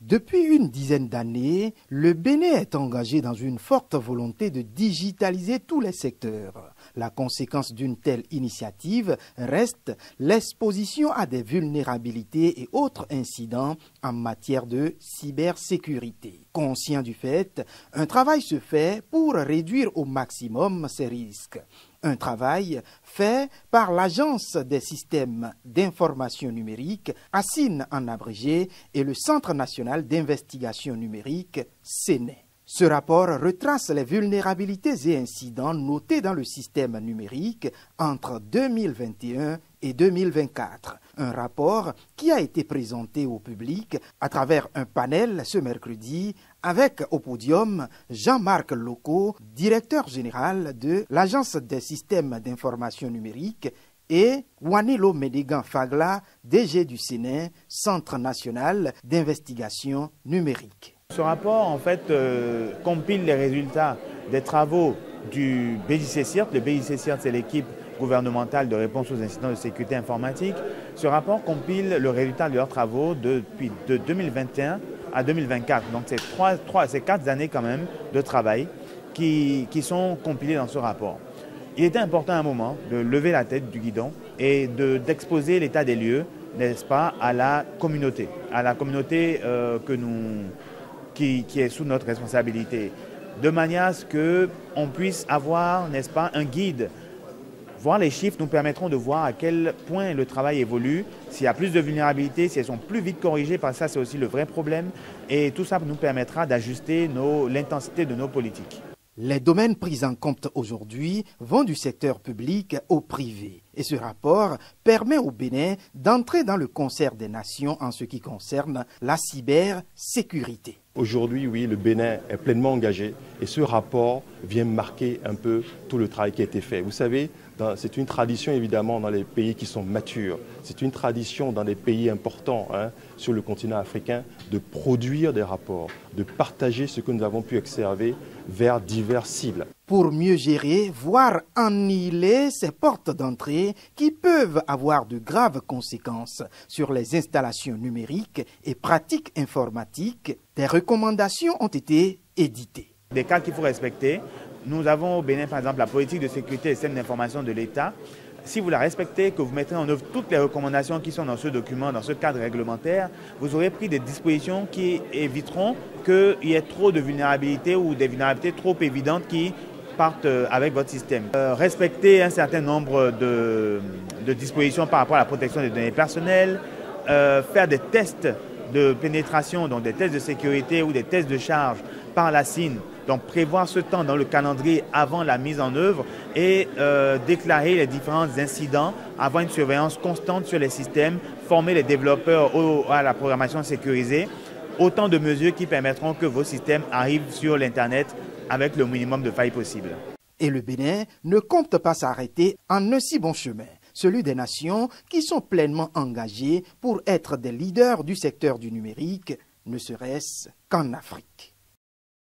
Depuis une dizaine d'années, le Bénin est engagé dans une forte volonté de digitaliser tous les secteurs. La conséquence d'une telle initiative reste l'exposition à des vulnérabilités et autres incidents en matière de cybersécurité. Conscient du fait, un travail se fait pour réduire au maximum ces risques. Un travail fait par l'Agence des systèmes d'information numérique, ASIN en abrégé, et le Centre national d'investigation numérique, CNE. Ce rapport retrace les vulnérabilités et incidents notés dans le système numérique entre 2021 et 2024. Un rapport qui a été présenté au public à travers un panel ce mercredi avec au podium Jean-Marc Loko, directeur général de l'Agence des systèmes d'information numérique, et Wanilo Médégan Fagla, DG du CNE, Centre national d'investigation numérique. Ce rapport, en fait, compile les résultats des travaux du BJC-CIRT. Le BJC-CIRT, c'est l'équipe gouvernementale de réponse aux incidents de sécurité informatique. Ce rapport compile le résultat de leurs travaux de 2021 à 2024. Donc, c'est 4 années quand même de travail qui sont compilés dans ce rapport. Il était important à un moment de lever la tête du guidon et d'exposer l'état des lieux, n'est-ce pas, à la communauté qui est sous notre responsabilité, de manière à ce qu'on puisse avoir, n'est-ce pas, un guide. Voir les chiffres nous permettront de voir à quel point le travail évolue, s'il y a plus de vulnérabilités, si elles sont plus vite corrigées, parce que ça c'est aussi le vrai problème, et tout ça nous permettra d'ajuster l'intensité de nos politiques. Les domaines pris en compte aujourd'hui vont du secteur public au privé. Et ce rapport permet au Bénin d'entrer dans le concert des nations en ce qui concerne la cybersécurité. Aujourd'hui, oui, le Bénin est pleinement engagé et ce rapport vient marquer un peu tout le travail qui a été fait. Vous savez, c'est une tradition évidemment dans les pays qui sont matures. C'est une tradition dans des pays importants sur le continent africain de produire des rapports, de partager ce que nous avons pu observer vers diverses cibles. Pour mieux gérer, voire annihiler ces portes d'entrée qui peuvent avoir de graves conséquences sur les installations numériques et pratiques informatiques, des recommandations ont été éditées. Des cas qu'il faut respecter. Nous avons au Bénin, par exemple, la politique de sécurité et système d'information de l'État. Si vous la respectez, que vous mettrez en œuvre toutes les recommandations qui sont dans ce document, dans ce cadre réglementaire, vous aurez pris des dispositions qui éviteront qu'il y ait trop de vulnérabilités ou des vulnérabilités trop évidentes qui partent avec votre système. Respecter un certain nombre de dispositions par rapport à la protection des données personnelles, faire des tests de pénétration, donc des tests de sécurité ou des tests de charge par la SIN, donc prévoir ce temps dans le calendrier avant la mise en œuvre et déclarer les différents incidents, avoir une surveillance constante sur les systèmes, former les développeurs à la programmation sécurisée, autant de mesures qui permettront que vos systèmes arrivent sur l'Internet avec le minimum de failles possible. Et le Bénin ne compte pas s'arrêter en un si bon chemin, celui des nations qui sont pleinement engagées pour être des leaders du secteur du numérique, ne serait-ce qu'en Afrique.